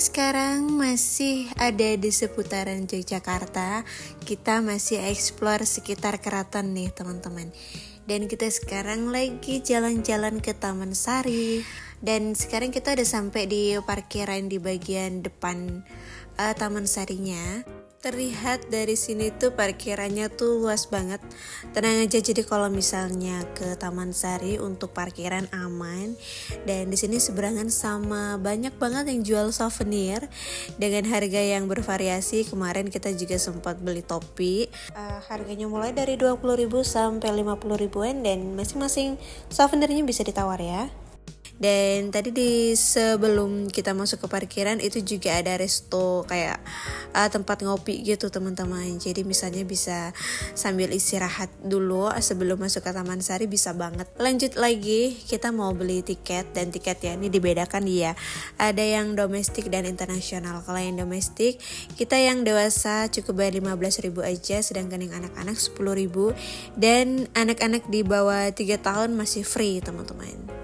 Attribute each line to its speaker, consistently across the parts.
Speaker 1: sekarang masih ada di seputaran Yogyakarta. Kita masih explore sekitar keraton nih teman-teman. Dan kita sekarang lagi jalan-jalan ke Taman Sari. Dan sekarang kita udah sampai di parkiran di bagian depan Taman Sarinya. Terlihat dari sini tuh parkirannya tuh luas banget. Tenang aja, jadi kalau misalnya ke Taman Sari untuk parkiran aman. Dan di sini seberangan sama banyak banget yang jual souvenir dengan harga yang bervariasi. Kemarin kita juga sempat beli topi. Harganya mulai dari 20.000 sampai 50.000-an dan masing-masing souvenirnya bisa ditawar ya. Dan tadi di sebelum kita masuk ke parkiran itu juga ada resto kayak tempat ngopi gitu teman-teman. Jadi misalnya bisa sambil istirahat dulu sebelum masuk ke Taman Sari bisa banget. Lanjut lagi, kita mau beli tiket dan tiketnya ini dibedakan dia. Ada yang domestik dan internasional. Kalau yang domestik kita yang dewasa cukup bayar 15.000 aja, sedangkan yang anak-anak 10.000 dan anak-anak di bawah 3 tahun masih free teman-teman.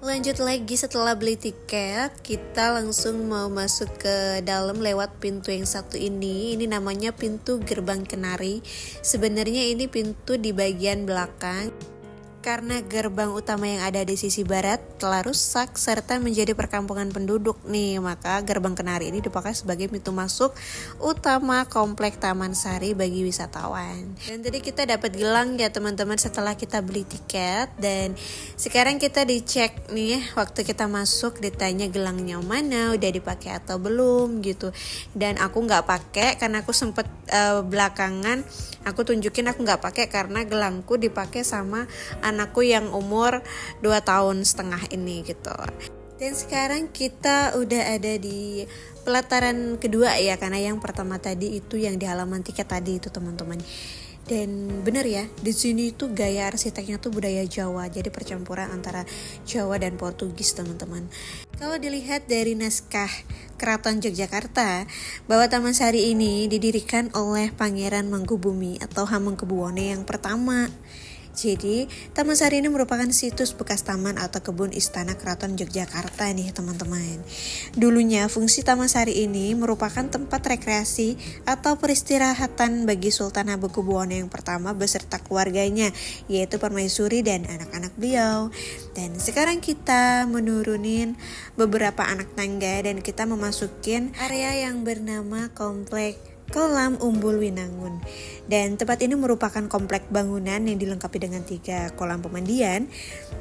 Speaker 1: Lanjut lagi, setelah beli tiket kita langsung mau masuk ke dalam lewat pintu yang satu ini. Ini namanya pintu Gerbang Kenari. Sebenarnya ini pintu di bagian belakang karena gerbang utama yang ada di sisi barat telah rusak serta menjadi perkampungan penduduk nih, maka Gerbang Kenari ini dipakai sebagai pintu masuk utama komplek Taman Sari bagi wisatawan. Dan tadi kita dapat gelang ya teman-teman setelah kita beli tiket, dan sekarang kita dicek nih waktu kita masuk, ditanya gelangnya mana, udah dipakai atau belum gitu. Dan aku nggak pakai karena aku sempet belakangan aku tunjukin aku nggak pakai karena gelangku dipakai sama anakku yang umur 2,5 tahun ini gitu. Dan sekarang kita udah ada di pelataran kedua ya, karena yang pertama tadi itu yang di halaman tiket tadi itu teman-teman. Dan benar ya, di sini tuh gaya arsiteknya tuh budaya Jawa, jadi percampuran antara Jawa dan Portugis teman-teman. Kalau dilihat dari naskah Keraton Yogyakarta, bahwa Taman Sari ini didirikan oleh Pangeran Mangkubumi atau Hamengkubuwono yang pertama. Jadi, Taman Sari ini merupakan situs bekas taman atau kebun istana Keraton Yogyakarta nih teman-teman. Dulunya fungsi Taman Sari ini merupakan tempat rekreasi atau peristirahatan bagi Sultan Hamengkubuwono yang pertama beserta keluarganya, yaitu Permaisuri dan anak-anak beliau. Dan sekarang kita menurunin beberapa anak tangga dan kita memasukin area yang bernama Komplek Kolam Umbul Winangun. Dan tempat ini merupakan komplek bangunan yang dilengkapi dengan 3 kolam pemandian,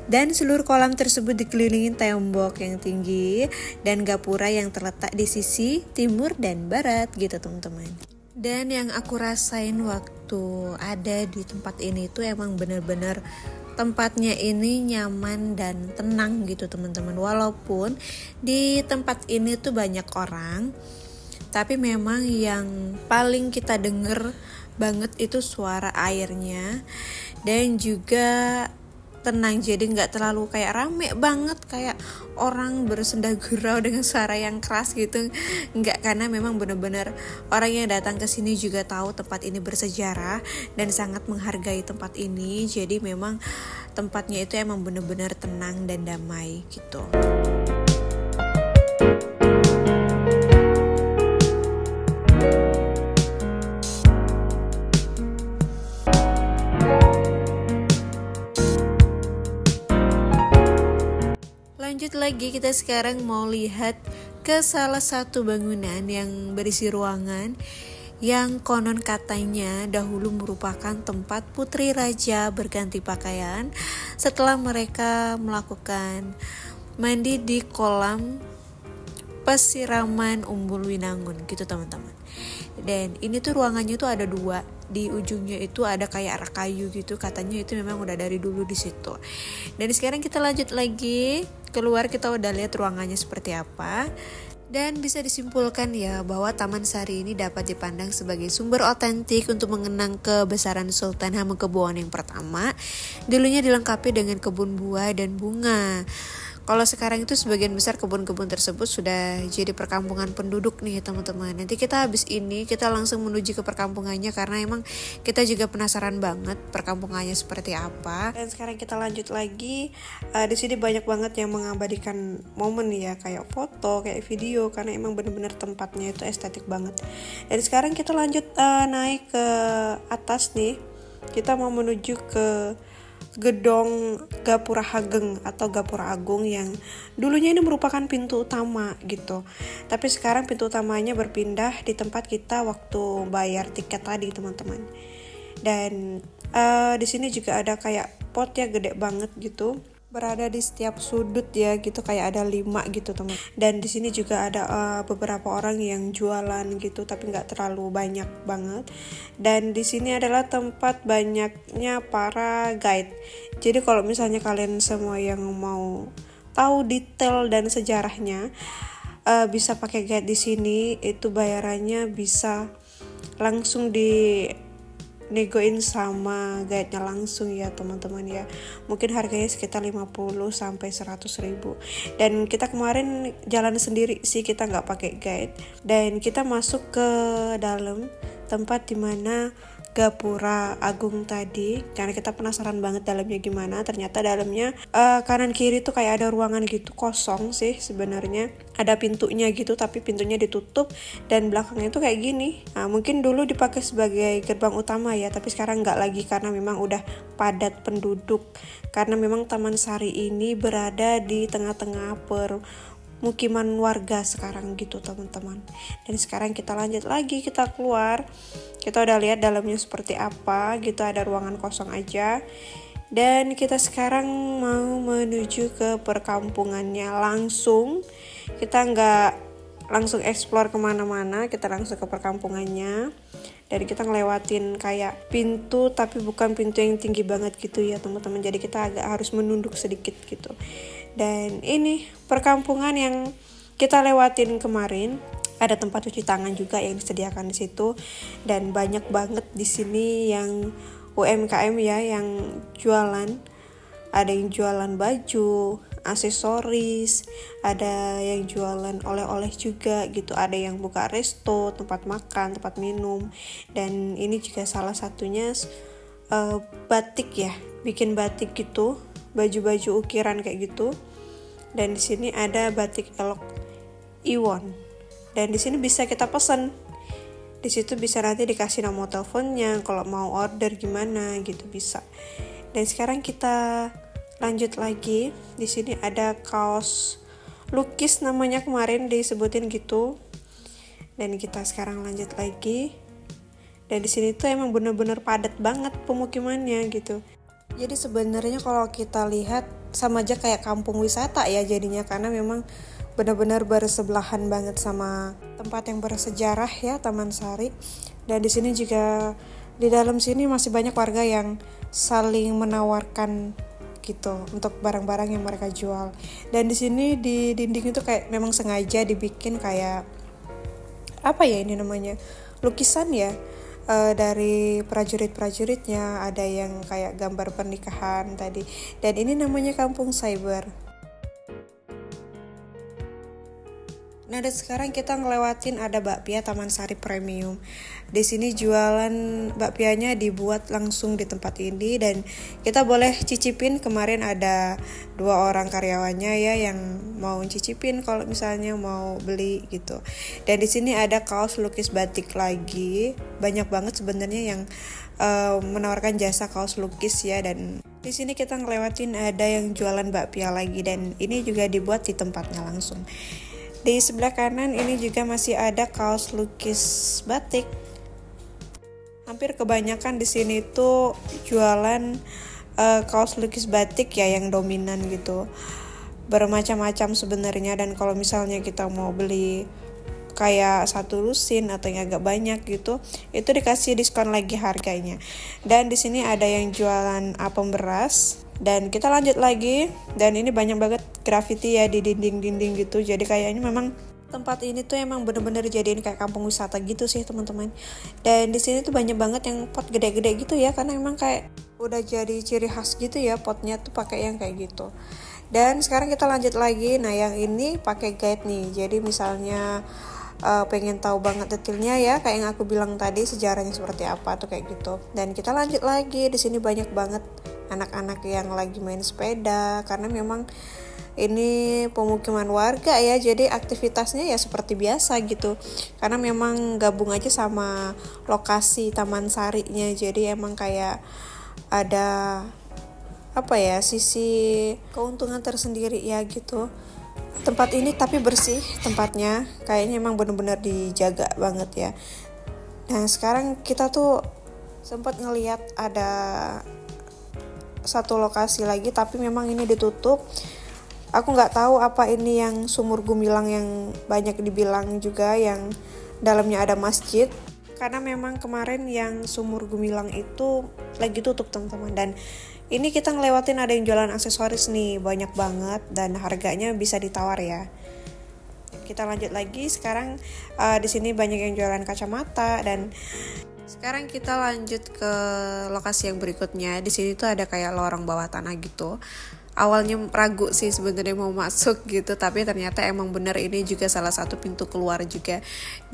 Speaker 1: dan seluruh kolam tersebut dikelilingi tembok yang tinggi dan gapura yang terletak di sisi timur dan barat gitu teman-teman. Dan yang aku rasain waktu ada di tempat ini tuh emang bener-bener tempatnya ini nyaman dan tenang gitu teman-teman. Walaupun di tempat ini tuh banyak orang, tapi memang yang paling kita denger banget itu suara airnya dan juga tenang, jadi nggak terlalu kayak rame banget kayak orang bersenda gurau dengan suara yang keras gitu, nggak, karena memang benar-benar orang yang datang ke sini juga tahu tempat ini bersejarah dan sangat menghargai tempat ini, jadi memang tempatnya itu emang benar-benar tenang dan damai gitu. Lanjut lagi, kita sekarang mau lihat ke salah satu bangunan yang berisi ruangan yang konon katanya dahulu merupakan tempat putri raja berganti pakaian setelah mereka melakukan mandi di kolam pesiraman Umbul Winangun gitu teman-teman. Dan ini tuh ruangannya tuh ada 2. Di ujungnya itu ada kayak rak kayu gitu, katanya itu memang udah dari dulu di situ. Dan sekarang kita lanjut lagi keluar, kita udah lihat ruangannya seperti apa. Dan bisa disimpulkan ya bahwa Taman Sari ini dapat dipandang sebagai sumber otentik untuk mengenang kebesaran Sultan Hamengkubuwono yang pertama. Dulunya dilengkapi dengan kebun buah dan bunga. Kalau sekarang itu sebagian besar kebun-kebun tersebut sudah jadi perkampungan penduduk nih teman-teman. Nanti kita habis ini kita langsung menuju ke perkampungannya karena emang kita juga penasaran banget perkampungannya seperti apa. Dan sekarang kita lanjut lagi. Di sini banyak banget yang mengabadikan momen ya, kayak foto, kayak video, karena emang bener-bener tempatnya itu estetik banget. Dan sekarang kita lanjut naik ke atas nih. Kita mau menuju ke gedung Gapura Hageng atau Gapura Agung yang dulunya ini merupakan pintu utama gitu. Tapi sekarang pintu utamanya berpindah di tempat kita waktu bayar tiket tadi teman-teman. Dan di sini juga ada kayak pot ya, gede banget gitu. Berada di setiap sudut ya gitu, kayak ada 5 gitu teman. Dan di sini juga ada beberapa orang yang jualan gitu, tapi nggak terlalu banyak banget. Dan di sini adalah tempat banyaknya para guide. Jadi kalau misalnya kalian semua yang mau tahu detail dan sejarahnya, bisa pakai guide di sini. Itu bayarannya bisa langsung di negoin sama guide-nya langsung ya teman-teman ya. Mungkin harganya sekitar 50 sampai 100 ribu. Dan kita kemarin jalan sendiri sih, kita nggak pakai guide. Dan kita masuk ke dalam tempat dimana Gapura Agung tadi, karena kita penasaran banget dalamnya gimana. Ternyata dalamnya kanan kiri tuh kayak ada ruangan gitu, kosong sih sebenarnya. Ada pintunya gitu, tapi pintunya ditutup dan belakangnya tuh kayak gini. Nah, mungkin dulu dipakai sebagai gerbang utama ya, tapi sekarang nggak lagi karena memang udah padat penduduk. Karena memang Taman Sari ini berada di tengah-tengah permukiman warga sekarang gitu teman-teman. Dan sekarang kita lanjut lagi, kita keluar. Kita udah lihat dalamnya seperti apa gitu, ada ruangan kosong aja. Dan kita sekarang mau menuju ke perkampungannya langsung. Kita nggak langsung explore kemana-mana, kita langsung ke perkampungannya. Dan kita ngelewatin kayak pintu, tapi bukan pintu yang tinggi banget gitu ya teman-teman. Jadi kita agak harus menunduk sedikit gitu. Dan ini perkampungan yang kita lewatin kemarin. Ada tempat cuci tangan juga yang disediakan di situ, dan banyak banget di sini yang UMKM ya yang jualan. Ada yang jualan baju, aksesoris, ada yang jualan oleh-oleh juga gitu, ada yang buka resto, tempat makan, tempat minum. Dan ini juga salah satunya batik ya, bikin batik gitu, baju-baju ukiran kayak gitu. Dan di sini ada batik elok Iwon. Dan di sini bisa kita pesan. Di situ bisa nanti dikasih nomor teleponnya kalau mau order gimana gitu bisa. Dan sekarang kita lanjut lagi. Di sini ada kaos lukis namanya, kemarin disebutin gitu. Dan kita sekarang lanjut lagi. Dan di sini tuh emang bener-bener padat banget pemukimannya gitu. Jadi sebenarnya kalau kita lihat sama aja kayak kampung wisata ya jadinya, karena memang benar-benar bersebelahan banget sama tempat yang bersejarah ya, Taman Sari. Dan di sini juga, di dalam sini masih banyak warga yang saling menawarkan gitu untuk barang-barang yang mereka jual. Dan di sini di dinding itu kayak memang sengaja dibikin kayak apa ya ini namanya, lukisan ya, dari prajurit-prajuritnya. Ada yang kayak gambar pernikahan tadi. Dan ini namanya Kampung Cyber. Nah, dan sekarang kita ngelewatin ada bakpia Taman Sari Premium. Di sini jualan bakpianya dibuat langsung di tempat ini, dan kita boleh cicipin. Kemarin ada 2 orang karyawannya ya yang mau cicipin kalau misalnya mau beli gitu. Dan di sini ada kaos lukis batik lagi. Banyak banget sebenarnya yang menawarkan jasa kaos lukis ya. Dan di sini kita ngelewatin ada yang jualan bakpia lagi, dan ini juga dibuat di tempatnya langsung. Di sebelah kanan ini juga masih ada kaos lukis batik. Hampir kebanyakan di sini tuh jualan kaos lukis batik ya yang dominan gitu. Bermacam-macam sebenarnya, dan kalau misalnya kita mau beli kayak 1 lusin atau yang agak banyak gitu, itu dikasih diskon lagi harganya. Dan di sini ada yang jualan apem beras. Dan kita lanjut lagi, dan ini banyak banget graffiti ya di dinding-dinding gitu. Jadi kayaknya memang tempat ini tuh emang bener-bener jadiin kayak kampung wisata gitu sih teman-teman. Dan di sini tuh banyak banget yang pot gede-gede gitu ya, karena memang kayak udah jadi ciri khas gitu ya, potnya tuh pakai yang kayak gitu. Dan sekarang kita lanjut lagi. Nah yang ini pakai guide nih, jadi misalnya pengen tahu banget detailnya ya, kayak yang aku bilang tadi sejarahnya seperti apa tuh kayak gitu. Dan kita lanjut lagi, di sini banyak banget anak-anak yang lagi main sepeda, karena memang ini pemukiman warga ya, jadi aktivitasnya ya seperti biasa gitu, karena memang gabung aja sama lokasi Taman Sarinya, jadi emang kayak ada apa ya, sisi keuntungan tersendiri ya gitu. Tempat ini tapi bersih tempatnya, kayaknya emang bener-bener dijaga banget ya. Nah sekarang kita tuh sempat ngelihat ada satu lokasi lagi, tapi memang ini ditutup. Aku nggak tahu apa ini yang sumur gumilang yang banyak dibilang juga, yang dalamnya ada masjid. Karena memang kemarin yang sumur gumilang itu lagi tutup teman-teman. Dan ini kita ngelewatin ada yang jualan aksesoris nih, banyak banget dan harganya bisa ditawar ya. Kita lanjut lagi, sekarang di sini banyak yang jualan kacamata. Dan sekarang kita lanjut ke lokasi yang berikutnya. Di sini tuh ada kayak lorong bawah tanah gitu. Awalnya ragu sih sebenarnya mau masuk gitu, tapi ternyata emang bener ini juga salah satu pintu keluar juga.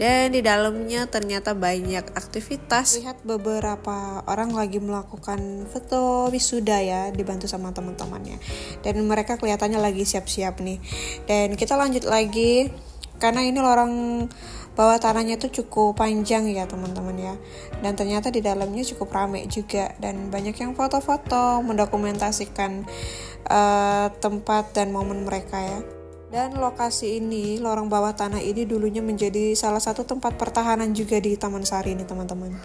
Speaker 1: Dan di dalamnya ternyata banyak aktivitas. Lihat beberapa orang lagi melakukan foto wisuda ya, dibantu sama teman-temannya. Dan mereka kelihatannya lagi siap-siap nih. Dan kita lanjut lagi, karena ini lorong bawah tanahnya tuh cukup panjang ya teman-teman ya, dan ternyata di dalamnya cukup ramai juga, dan banyak yang foto-foto mendokumentasikan tempat dan momen mereka ya. Dan lokasi ini, lorong bawah tanah ini dulunya menjadi salah satu tempat pertahanan juga di Taman Sari ini teman-teman.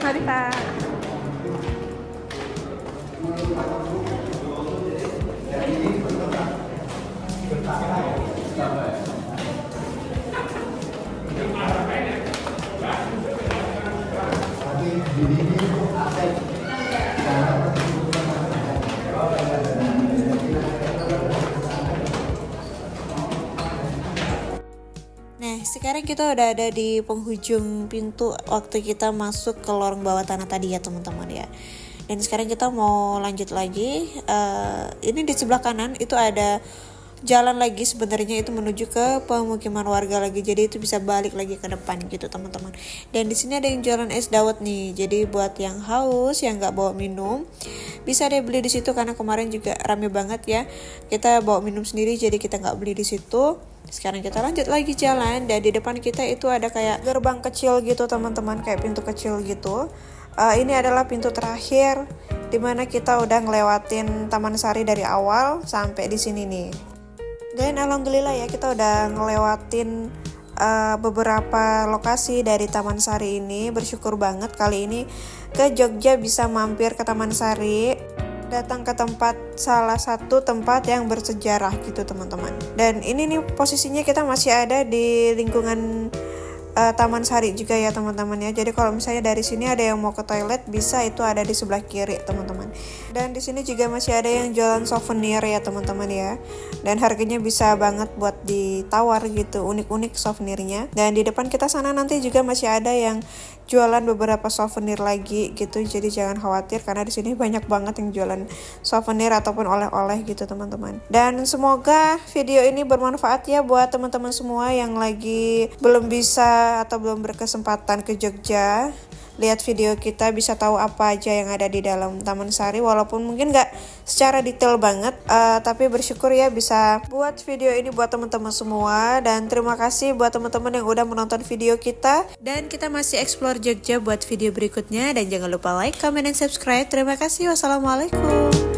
Speaker 1: Mari Pak. Nah, sekarang kita udah ada di penghujung pintu waktu kita masuk ke lorong bawah tanah tadi ya teman-teman ya. Dan sekarang kita mau lanjut lagi. Ini di sebelah kanan itu ada jalan lagi, sebenarnya itu menuju ke pemukiman warga lagi, jadi itu bisa balik lagi ke depan gitu teman-teman. Dan di sini ada yang jualan es dawet nih, jadi buat yang haus, yang nggak bawa minum, bisa deh beli di situ, karena kemarin juga rame banget ya, kita bawa minum sendiri, jadi kita nggak beli di situ. Sekarang kita lanjut lagi jalan, dan di depan kita itu ada kayak gerbang kecil gitu teman-teman, kayak pintu kecil gitu. Ini adalah pintu terakhir, dimana kita udah ngelewatin Taman Sari dari awal sampai di sini nih. Dan alhamdulillah ya, kita udah ngelewatin beberapa lokasi dari Taman Sari ini. Bersyukur banget kali ini ke Jogja bisa mampir ke Taman Sari, datang ke tempat, salah satu tempat yang bersejarah gitu teman-teman. Dan ini nih posisinya kita masih ada di lingkungan Taman Sari juga ya teman-teman ya. Jadi kalau misalnya dari sini ada yang mau ke toilet, bisa, itu ada di sebelah kiri teman-teman. Dan di sini juga masih ada yang jualan souvenir ya teman-teman ya. Dan harganya bisa banget buat ditawar gitu, unik-unik souvenirnya. Dan di depan kita sana nanti juga masih ada yang jualan beberapa souvenir lagi gitu. Jadi jangan khawatir, karena di sini banyak banget yang jualan souvenir ataupun oleh-oleh gitu teman-teman. Dan semoga video ini bermanfaat ya buat teman-teman semua yang lagi belum bisa atau belum berkesempatan ke Jogja. lihat video kita bisa tahu apa aja yang ada di dalam Taman Sari, walaupun mungkin gak secara detail banget, tapi bersyukur ya bisa buat video ini buat teman-teman semua. Dan terima kasih buat teman-teman yang udah menonton video kita, dan kita masih explore Jogja buat video berikutnya. Dan jangan lupa like, comment, dan subscribe. Terima kasih. Wassalamualaikum.